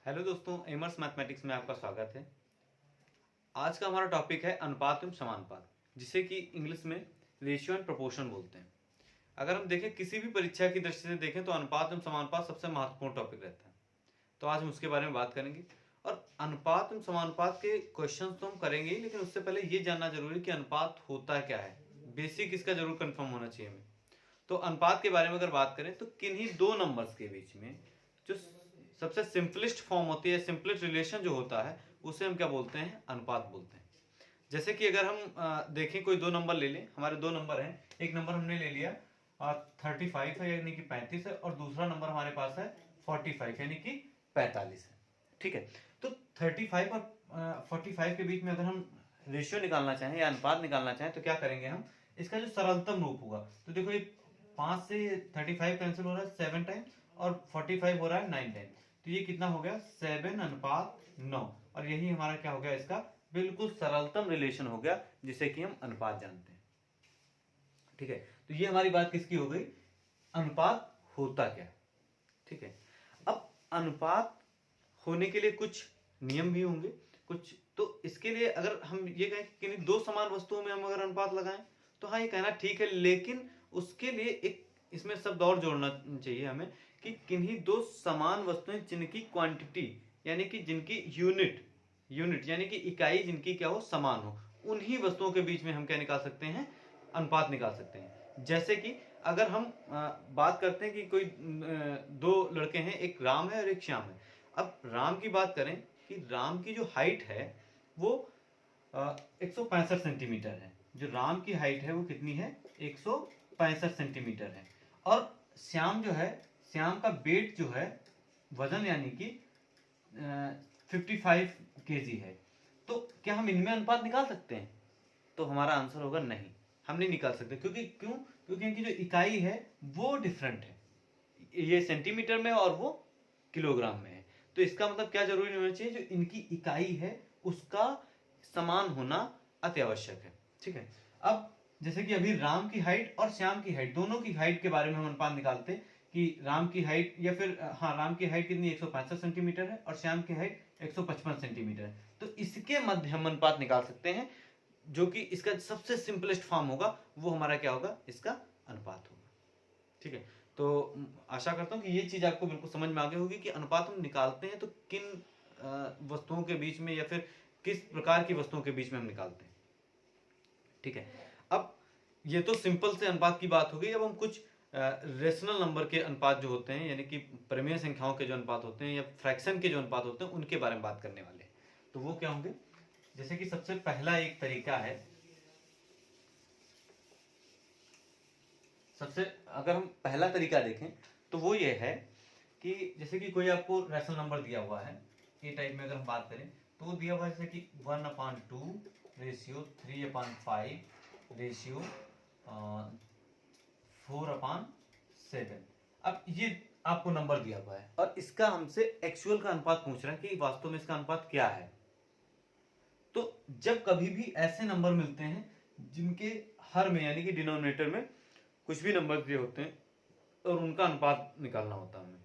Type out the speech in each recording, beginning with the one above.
Hello दोस्तों, एमर्स mathematics में आपका स्वागत है। आज का हमारा टॉपिक है अनुपात एवं समानुपात, जिसे कि इंग्लिश में रेशियो एंड प्रोपोर्शन बोलते हैं। अगर हम देखें किसी भी परीक्षा की दृष्टि से देखें तो अनुपात एवं समानुपात सबसे महत्वपूर्ण टॉपिक रहता है। तो आज हम उसके बारे में बात करेंगे। और अनुपात एवं समानुपात के क्वेश्चन तो हम करेंगे ही, लेकिन उससे पहले ये जानना जरूरी है कि अनुपात होता क्या है। बेसिक इसका जरूर कंफर्म होना चाहिए हमें। तो अनुपात के बारे में अगर बात करें तो किन्हीं दो नंबर्स के बीच में जो सबसे सिंपलेस्ट फॉर्म होती है, सिंपलेस्ट रिलेशन जो होता है, उसे हम क्या बोलते हैं? अनुपात बोलते हैं। जैसे कि अगर हम देखें, कोई दो नंबर ले लें। हमारे दो नंबर हैं, एक नंबर हमने ले लिया 35 है यानी कि 35 है, और दूसरा नंबर हमारे पास है 45 यानी कि 45 है। ठीक है, तो 35 और 45 के बीच में अगर हम रेशियो निकालना चाहें या अनुपात निकालना चाहें तो क्या करेंगे हम? इसका जो सरलतम रूप होगा, तो देखो ये 5 से 35 कैंसिल हो रहा है 7 टाइम, और 45 हो रहा है 9 टाइम। तो ये कितना हो गया? 7:9। और यही हमारा क्या हो गया? इसका बिल्कुल सरलतम रिलेशन हो गया, जिसे कि हम अनुपात जानते हैं। ठीक है, तो ये हमारी बात किसकी हो गई? अनुपात होता क्या। ठीक है, अब अनुपात होने के लिए कुछ नियम भी होंगे कुछ। तो इसके लिए अगर हम ये कहें कि किन्हीं दो समान वस्तुओं में हम अगर अनुपात लगाएं तो हाँ, ये कहना ठीक है, लेकिन उसके लिए एक इसमें शब्द और जोड़ना चाहिए हमें कि किन्हीं दो समान वस्तुएं जिनकी क्वांटिटी यानी कि जिनकी यूनिट यूनिट यानी कि इकाई जिनकी क्या हो? समान हो, उन्हीं वस्तुओं के बीच में हम क्या निकाल सकते हैं? अनुपात निकाल सकते हैं। जैसे कि अगर हम बात करते हैं कि कोई दो लड़के हैं, एक राम है और एक श्याम है। अब राम की बात करें कि राम की जो हाइट है वो 165 सेंटीमीटर है। जो राम की हाइट है वो कितनी है? 165 सेंटीमीटर है। और श्याम जो है, श्याम का वेट जो है, वजन यानी कि 55 केजी है। तो क्या हम इनमें अनुपात निकाल सकते हैं? तो हमारा आंसर होगा नहीं, हम नहीं निकाल सकते। क्योंकि इनकी जो इकाई है वो डिफरेंट है। ये सेंटीमीटर में और वो किलोग्राम में है। तो इसका मतलब क्या जरूरी होना चाहिए? जो इनकी इकाई है उसका समान होना अति आवश्यक है। ठीक है, अब जैसे कि अभी राम की हाइट और श्याम की हाइट, दोनों की हाइट के बारे में हम अनुपात निकालते हैं कि राम की हाइट या फिर हाँ, राम की हाइट कितनी? 165 सेंटीमीटर है और श्याम की हाइट 155 सेंटीमीटर है। तो इसके मध्य हम अनुपात निकाल सकते हैं। जो कि इसका सबसे सिंपलेस्ट फॉर्म होगा वो हमारा क्या होगा? इसका अनुपात होगा। ठीक है, तो आशा करता हूँ कि ये चीज आपको बिल्कुल समझ में आ गई होगी कि अनुपात हम निकालते हैं तो किन वस्तुओं के बीच में या फिर किस प्रकार की वस्तुओं के बीच में हम निकालते हैं। ठीक है, अब ये तो सिंपल से अनुपात की बात हो गई। अब हम कुछ रेशनल नंबर के अनुपात जो होते हैं, यानी कि परिमेय संख्याओं के जो अनुपात होते हैं या फ्रैक्शन के जो अनुपात होते हैं, उनके बारे में बात करने वाले हैं। तो वो क्या होंगे? जैसे कि सबसे पहला एक तरीका है, सबसे अगर हम पहला तरीका देखें तो वो ये है कि जैसे कि कोई आपको रैशनल नंबर दिया हुआ है, ए टाइप में अगर हम बात करें तो वो दिया हुआ है जैसे कि 1/2 रेशियो 3/5 रेशियो 4/7। अब ये आपको नंबर दिया हुआ है और इसका हमसे एक्चुअल का अनुपात पूछ रहा है कि वास्तव में इसका अनुपात क्या है। तो जब कभी भी ऐसे नंबर मिलते हैं जिनके हर में यानी कि डिनोमिनेटर में कुछ भी नंबर दिए होते हैं और उनका अनुपात निकालना होता है हमें,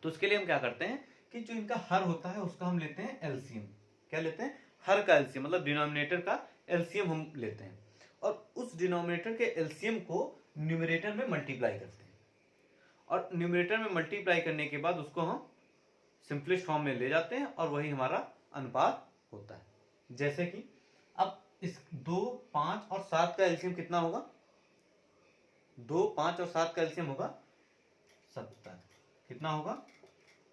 तो उसके लिए हम क्या करते हैं कि जो इनका हर होता है उसका हम लेते हैं एलसीएम। क्या लेते हैं? हर का एलसीएम, मतलब डिनोमिनेटर का एलसीएम हम लेते हैं और उस डिनोमिनेटर के एलसीएम को न्यूमरेटर में मल्टीप्लाई करते हैं। और न्यूमरेटर में मल्टीप्लाई करने के बाद उसको हम सिंपलेस्ट फॉर्म में ले जाते हैं और वही हमारा अनुपात होता है। जैसे कि अब इस 2, 5 और 7 का एलसीएम कितना होगा? 2, 5 और 7 का एलसीएम होगा 70। कितना होगा?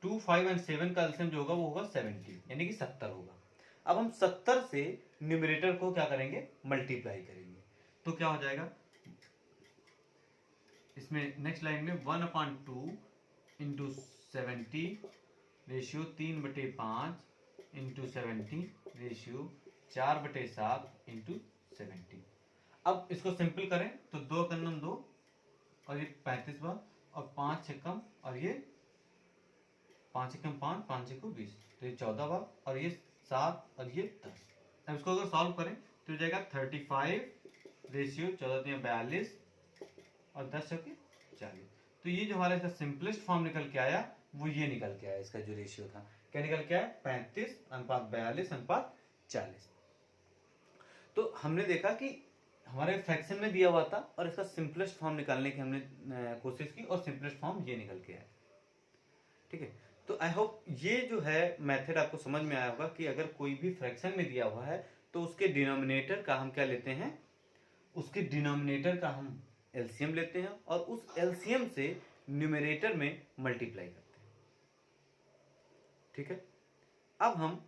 2, 5 एंड 7 का एलसीएम जो होगा वो होगा 70, यानी कि 70 होगा। अब हम 70 से न्यूमरेटर को क्या करेंगे? मल्टीप्लाई करेंगे। तो क्या हो जाएगा इसमें नेक्स्ट लाइन में? 1/2 into 70 ratio 3/5 into 70 ratio 4/7 into 70। अब इसको सिंपल करें तो 2 कन्नम 2 और ये 35 बार और 5 छक्कम और ये 5 एकम 5, 5 एकम 20, तो ये 14 बार और ये 7 और ये 10। अब इसको अगर सॉल्व करें तो जाएगा 35 रेशियो 14 42 और 10 चौके 40। तो ये जो हमारा इसका सिंपलेस्ट फॉर्म निकल के आया वो ये निकल के आया, इसका जो रेशियो था क्या निकल के आया, 35:42:40। तो हमने देखा कि हमारे फ्रैक्शन में दिया हुआ था और इसका सिंपलेस्ट फॉर्म निकालने की हमने कोशिश की और सिंपलेस्ट फॉर्म ये निकल के आया। ठीक है, तो आई होप ये जो है मेथड आपको समझ में आया होगा कि अगर कोई भी फ्रैक्शन में दिया हुआ है तो उसके डिनोमिनेटर का हम क्या लेते हैं, उसके डिनोमिनेटर का हम एलसीएम लेते हैं और उस एलसीएम से न्यूमरेटर में मल्टीप्लाई करते हैं। ठीक है, अब हम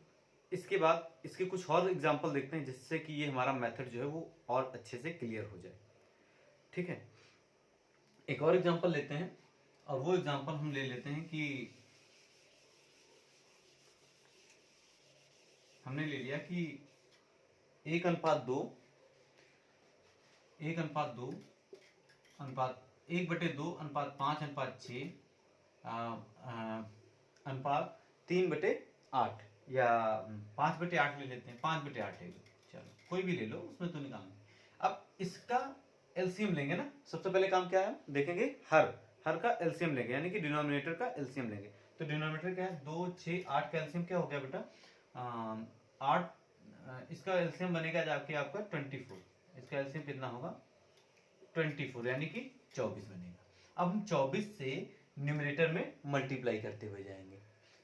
इसके बाद इसके कुछ और एग्जांपल देखते हैं जिससे कि ये हमारा मेथड जो है वो और अच्छे से क्लियर हो जाए। ठीक है, एक और एग्जांपल लेते हैं और वो एग्जांपल हम ले लेते हैं कि हमने ले लिया कि 1:2 1:2 अनुपात 1/2 अनुपात 5 अनुपात 6 अनुपात 3/8 या 5/8 ले लेते हैं, 5/8 ले लो, चलो कोई भी ले लो, उसमें तो निकालना। अब इसका एलसीएम लेंगे ना, सबसे पहले काम क्या है, देखेंगे हर का एलसीएम लेंगे, यानी कि डिनोमिनेटर का एलसीएम लेंगे। तो डिनोमिनेटर क्या है, 2, 6, 8 का एलसीएम क्या हो गया बेटा, 8, इसका एलसीएम बनेगा जाके आपका 24, इसका एलसीएम कितना होगा 24, यानी कि 24 बनेगा। अब हम 24 से न्यूमरेटर में मल्टीप्लाई करते हुए जाएंगे,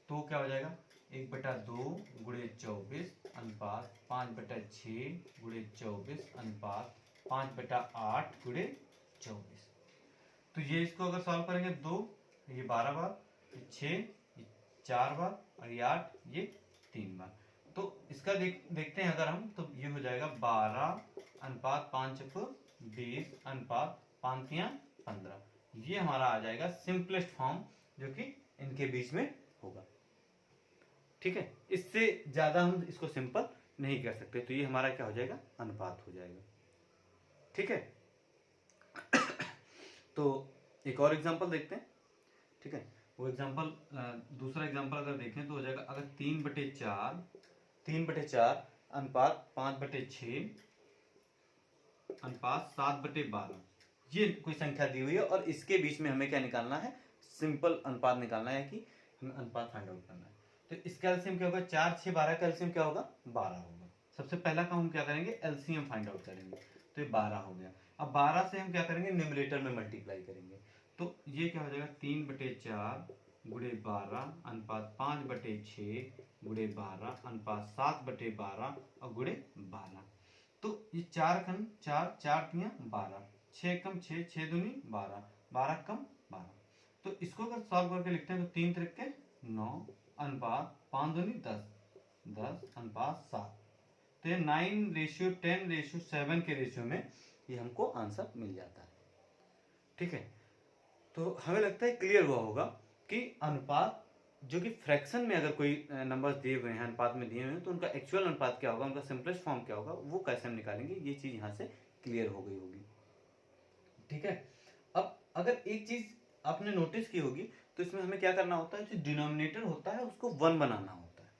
तो क्या हो जाएगा, 1/2 गुणे 24 अनुपात 5/6 गुणे 24 अनुपात 5/8 गुणे 24। तो ये इसको अगर सॉल्व करेंगे 2, ये 12 बार, 6, ये 4 बार और ये 8, ये 3 बार। तो इसका देखते हैं अगर हम, तो ये हो जाएगा 12:5/20 अनुपात 5×15। ये हमारा आ जाएगा सिंपलेस्ट फॉर्म जो कि इनके बीच में होगा। ठीक है, इससे ज्यादा हम इसको सिंपल नहीं कर सकते, तो ये हमारा क्या हो जाएगा, अनुपात हो जाएगा। ठीक है, तो एक और एग्जांपल देखते हैं। ठीक है, वो एग्जांपल दूसरा एग्जांपल अगर देखें तो हो जाएगा, अगर 3/4 अनुपात 5/6 अनुपात 7/12, ये कोई संख्या दी हुई है और इसके बीच में हमें क्या निकालना है, सिंपल अनुपात निकालना है, कि हमें अनुपात फाइंड आउट करना है। तो इसका एलसीएम क्या होगा, 4, 6, 12 का एलसीएम क्या होगा, 12 होगा। सबसे पहला काम हम क्या करेंगे, एलसीएम फाइंड आउट करेंगे, तो ये 12 हो गया। अब 12 से हम क्या करेंगे, न्यूमरेटर में मल्टीप्लाई करेंगे, तो ये क्या हो जाएगा, 3/4 गुणे 12 अनुपात 5/6 गुणे 12 अनुपात 7/12 और गुणे 12। तो ये 4 कम 4, 4 तियां 12, 6 कम 6, 6 दूनी 12, 12 कम 12। तो इसको अगर सॉल्व करके लिखते हैं तो 3 त्रिके 9 अनुपात 5 दूनी 10, 10 अनुपात 7। तो ये 9:10:7 के रेशियो में ये हमको आंसर मिल जाता है। ठीक है, तो हमें लगता है क्लियर हुआ होगा कि अनुपात जो कि फ्रैक्शन में अगर कोई नंबर्स दिए हुए हैं, अनुपात में दिए हुए हैं, तो उनका एक्चुअल अनुपात क्या होगा, उनका सिंपलेस्ट फॉर्म क्या होगा, वो कैसे हम निकालेंगे, ये चीज यहाँ से क्लियर हो गई होगी। ठीक है, अब अगर एक चीज आपने नोटिस की होगी तो इसमें हमें क्या करना होता है, जो डिनोमिनेटर होता है उसको 1 बनाना होता है,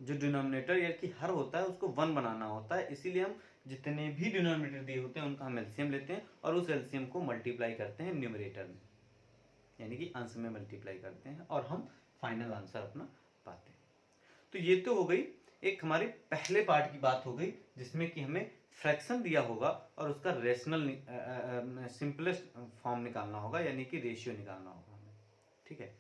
जो डिनोमिनेटर या कि हर होता है उसको 1 बनाना होता है। इसीलिए हम जितने भी डिनोमिनेटर दिए होते हैं उनका हम एलसीएम लेते हैं और उस एलसीएम को मल्टीप्लाई करते हैं न्यूमरेटर में, यानी कि अंश में मल्टीप्लाई करते हैं और हम फाइनल आंसर अपना पाते हैं। तो ये तो हो गई एक हमारे पहले पार्ट की बात हो गई, जिसमें कि हमें फ्रैक्शन दिया होगा और उसका रेशनल सिंपलेस्ट फॉर्म निकालना होगा, यानी कि रेशियो निकालना होगा हमें। ठीक है,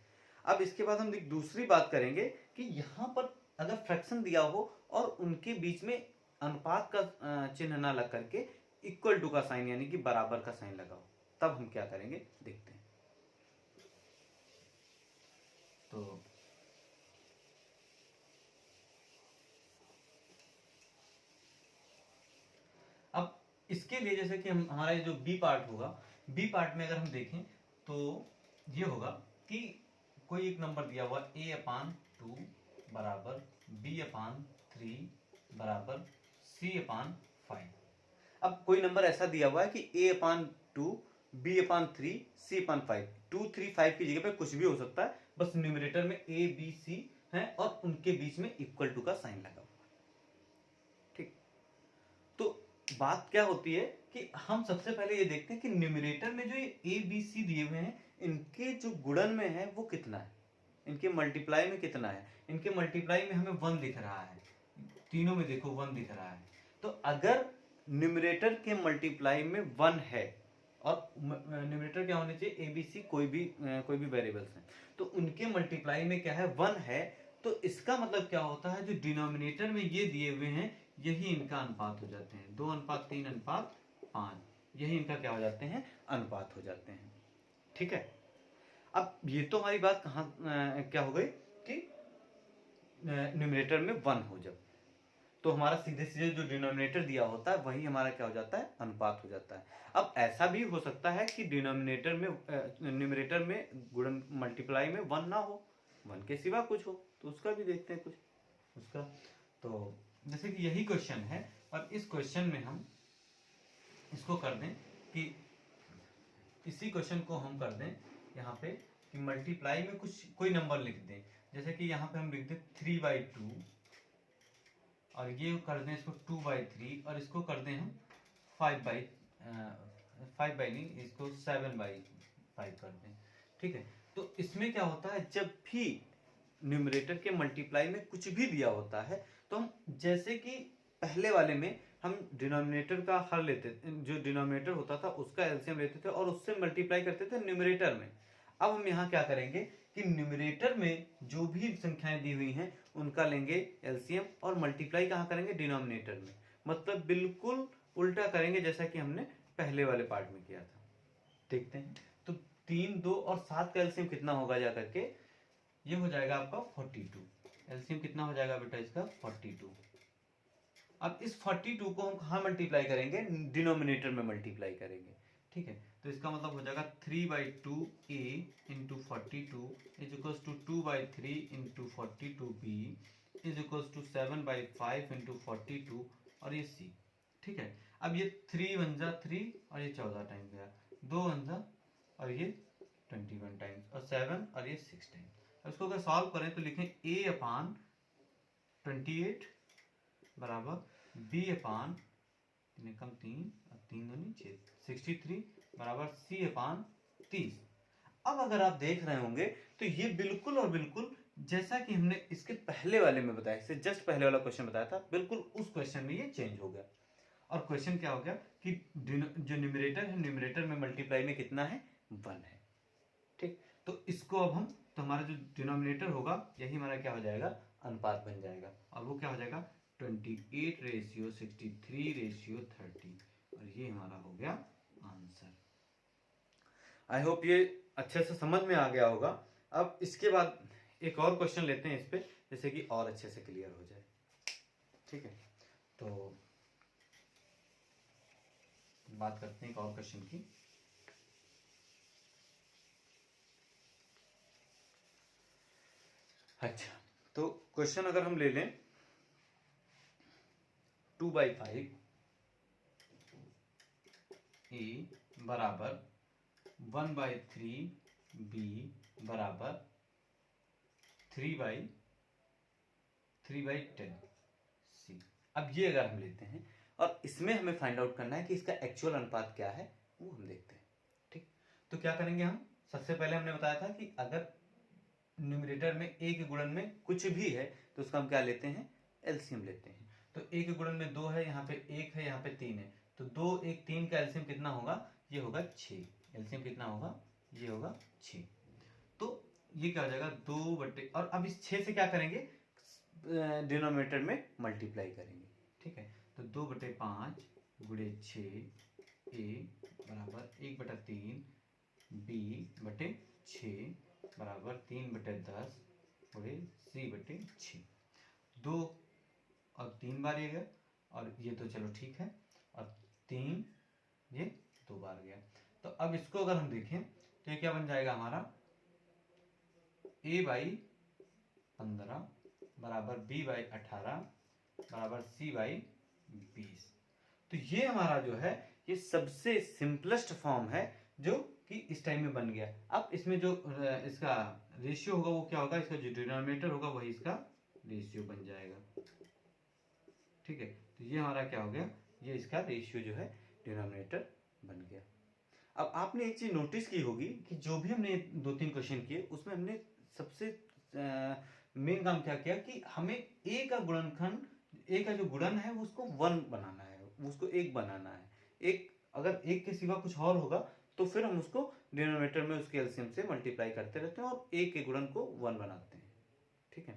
अब इसके बाद हम एक दूसरी बात करेंगे कि यहाँ पर अगर फ्रैक्शन दिया हो और उनके बीच में अनुपात का चिन्ह ना लग करके इक्वल टू का साइन, यानी कि बराबर का साइन लगा हो, तब हम क्या करेंगे देखते हैं। तो अब इसके लिए जैसे कि हम हमारा जो बी पार्ट होगा, बी पार्ट में अगर हम देखें तो ये होगा कि कोई एक नंबर दिया हुआ a/2 बराबर b/3 बराबर c/5। अब कोई नंबर ऐसा दिया हुआ है कि a/2 b/3 c/5, 2, 3, 5 की जगह पे कुछ भी हो सकता है, बस न्यूमरेटर में a b c है और उनके बीच में इक्वल टू का साइन लगा हुआ। ठीक, तो बात क्या होती है कि हम सबसे पहले ये देखते हैं कि न्यूमरेटर में जो ये a b c दिए हुए हैं, इनके जो गुणन में है वो कितना है। इनके मल्टीप्लाई में कितना है, इनके मल्टीप्लाई में हमें 1 दिख रहा है, तीनों में देखो 1 दिख रहा है। तो अगर न्यूमरेटर के मल्टीप्लाई में 1 है, और न्यूमरेटर क्या होने चाहिए, ABC, कोई भी वेरिएबल्स हैं, तो उनके मल्टीप्लाई में क्या है, 1 है, तो इसका मतलब क्या होता है, जो डिनोमिनेटर में ये दिए हुए हैं यही इनका अनुपात हो जाते हैं, 2:3:5, यही इनका क्या हो जाते हैं, अनुपात हो जाते हैं। ठीक है, अब ये तो हमारी बात कहाँ क्या हो गई कि न्यूमरेटर में 1 हो जब, तो हमारा सीधे सीधे जो डिनोमिनेटर दिया होता है वही हमारा क्या हो जाता है, अनुपात हो जाता है। अब ऐसा भी हो सकता है कि डिनोमिनेटर में न्यूमरेटर में गुणन मल्टीप्लाई में 1 ना हो, 1 के सिवा कुछ हो, तो उसका भी देखते हैं कुछ उसका। तो जैसे कि यही क्वेश्चन है, और इस क्वेश्चन में हम इसको कर दें कि इसी क्वेश्चन को हम कर दें यहाँ पे कि मल्टीप्लाई में कुछ कोई नंबर लिख दें, जैसे कि यहाँ पे हम लिख दें 3/2, और ये कर दें इसको 2/3, और इसको कर दें हम 5 बाई नहीं, इसको 7/5 कर दें। ठीक है, तो इसमें क्या होता है, जब भी न्यूमरेटर के मल्टीप्लाई में कुछ भी दिया होता है, तो हम जैसे कि पहले वाले में हम डिनोमिनेटर का हर लेते, जो डिनोमिनेटर होता था उसका एलसीएम लेते थे और उससे मल्टीप्लाई करते थे न्यूमरेटर में। अब हम यहाँ क्या करेंगे कि न्यूमरेटर में जो भी संख्याएं दी हुई हैं उनका लेंगे एलसीएम, और मल्टीप्लाई कहाँ करेंगे, डिनोमिनेटर में, मतलब बिल्कुल उल्टा करेंगे जैसा कि हमने पहले वाले पार्ट में किया था। देखते हैं, तो 3, 2 और 7 का एलसीएम कितना होगा, जा करके ये हो जाएगा आपका 42। एलसीएम कितना हो जाएगा बेटा इसका, 42। अब इस 42 को हम कहाँ मल्टीप्लाई करेंगे, डिनोमिनेटर में मल्टीप्लाई करेंगे। ठीक है, तो इसका मतलब हो जाएगा 3/2a into 42 is equal to 2/3 into 42b is equal to 7/5 into 42, और ये c। ठीक है, अब ये 3 1 जा 3, और ये 14 टाइम गया, 2 1 जा, और ये 21 टाइम्स, और 7, और ये 6 टाइम्स। अब इसको अगर सॉल्व करें तो लिखें a/28 बराबर b/3 कम 3 और 3 दूनी 63 बराबर c/30। अब अगर आप देख रहे होंगे तो ये बिल्कुल और बिल्कुल जैसा कि हमने इसके पहले वाले में बताया, इससे जस्ट पहले वाला क्वेश्चन बताया था, बिल्कुल उस क्वेश्चन में ये चेंज हो गया। और क्वेश्चन क्या हो गया कि जो न्यूमरेटर है, न्यूमरेटर में मल्टीप्लाई में कितना है, 1 है। ठीक, तो इसको अब हम, तो हमारा जो डिनोमिनेटर होगा यही हमारा क्या हो जाएगा, अनुपात बन जाएगा, और वो क्या हो जाएगा 28:63:30, और ये हमारा हो गया आंसर। आई होप ये अच्छे से समझ में आ गया होगा। अब इसके बाद एक और क्वेश्चन लेते हैं इस पे, जैसे कि और अच्छे से क्लियर हो जाए। ठीक है, तो बात करते हैं एक और क्वेश्चन की। अच्छा, तो क्वेश्चन अगर हम ले लें 2/5 a बराबर 1/3 b बराबर 3/10 c। अब ये अगर हम लेते हैं और इसमें हमें फाइंड आउट करना है कि इसका एक्चुअल अनुपात क्या है, वो हम देखते हैं। ठीक, तो क्या करेंगे हम, सबसे पहले हमने बताया था कि अगर न्यूमरेटर में a के गुणन में कुछ भी है तो उसका हम क्या लेते हैं, एलसीएम लेते हैं। तो a के गुणन में 2 है, यहाँ पे 1 है, यहाँ पे 3 है, तो 2 1 3 का एलसीएम कितना होगा, ये होगा 6। एलसीएम कितना होगा, ये होगा 6। तो ये क्या हो जाएगा 2 बटे, और अब इस 6 से क्या करेंगे, डिनोमिनेटर में मल्टीप्लाई करेंगे। ठीक है, तो 2/5 गुणे 6 a बराबर 1/3 b बटे 6 बराबर 3/10 गुणे c/6। 2 और 3 बार ये गया, और ये तो चलो ठीक है, और 3 ये 2 बार गया। तो अब इसको अगर हम देखें तो ये क्या बन जाएगा हमारा, a/15 बराबर b/18 बराबर c/20। तो ये हमारा जो है ये सबसे सिंपलेस्ट फॉर्म है जो कि इस टाइम में बन गया। अब इसमें जो इसका रेशियो होगा वो क्या होगा, इसका जो डिनोमिनेटर होगा वही इसका रेशियो बन जाएगा। ठीक है, तो ये हमारा क्या हो गया, ये इसका रेशियो जो है डिनोमिनेटर बन गया। अब आपने एक चीज नोटिस की होगी कि जो भी हमने 2-3 क्वेश्चन किए उसमें हमने सबसे मेन काम क्या किया कि हमें ए का गुणनखंड, ए का जो गुणन है उसको 1 बनाना है, उसको 1 बनाना है। एक अगर 1 के सिवा कुछ और होगा तो फिर हम उसको डिनोमिनेटर में उसके एलसीएम से मल्टीप्लाई करते रहते हैं और ए के गुणन को 1 बनाते हैं। ठीक है,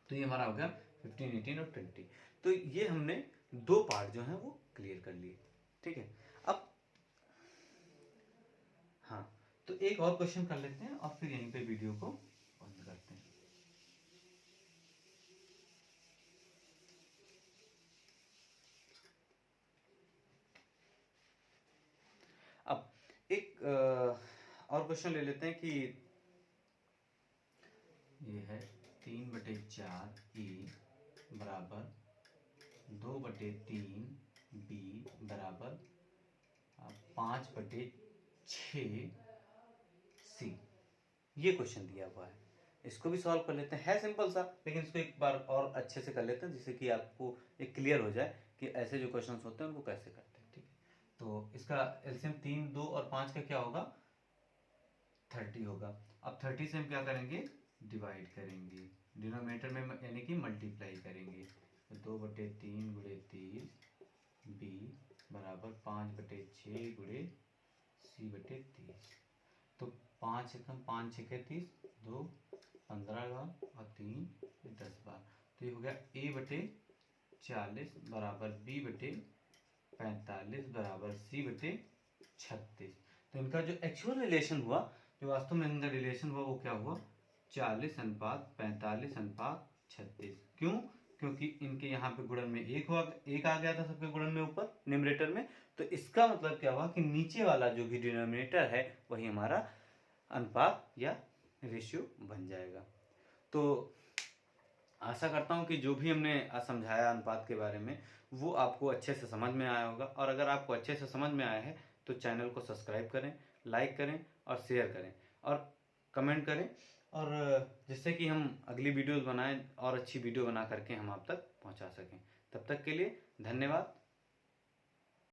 तो ये हमारा हो गया 15, 18 और 20। तो ये हमने 2 पार्ट जो है वो क्लियर कर लिए। ठीक है, अब हाँ, तो एक और क्वेश्चन कर लेते हैं और फिर यहीं पे वीडियो को बंद करते हैं। अब एक और क्वेश्चन ले लेते हैं कि ये है 3/4 ए बराबर 2/3 बी बराबर 5/6 सी। ये क्वेश्चन दिया हुआ है, इसको भी सॉल्व कर लेते हैं। है सिंपल सा, लेकिन इसको एक बार और अच्छे से कर लेते हैं जिससे कि आपको एक क्लियर हो जाए कि ऐसे जो क्वेश्चंस होते हैं उनको कैसे करते हैं। ठीक है, तो इसका एलसीएम 3, 2 और 5 का क्या होगा, 30 होगा। अब 30 से हम क्या करेंगे, डिवाइड करेंगे, डिनोमिनेटर में यानी कि मल्टीप्लाई करेंगे। तो 2/3 गुणे 30 बी बराबर 5/6 गुणे c/30। तो 5 एकम 5 6 30, 2 15 बार और 3 10 बार। तो ये हो गया a/40 बराबर b/45 बराबर c/36। तो इनका जो एक्चुअल रिलेशन हुआ, जो वास्तव में इनका रिलेशन हुआ वो क्या हुआ, 40:45:36। क्यों, क्योंकि इनके यहाँ पे गुणन में एक आ गया था सबके गुणन में ऊपर न्यूमरेटर में। तो इसका मतलब क्या हुआ कि नीचे वाला जो भी डिनोमिनेटर है वही हमारा अनुपात या रेशियो बन जाएगा। तो आशा करता हूँ कि जो भी हमने आज समझाया अनुपात के बारे में वो आपको अच्छे से समझ में आया होगा। और अगर आपको अच्छे से समझ में आया है तो चैनल को सब्सक्राइब करें, लाइक करें और शेयर करें और कमेंट करें, और जिससे कि हम अगली वीडियोस बनाएं और अच्छी वीडियो बना करके हम आप तक पहुंचा सकें। तब तक के लिए धन्यवाद।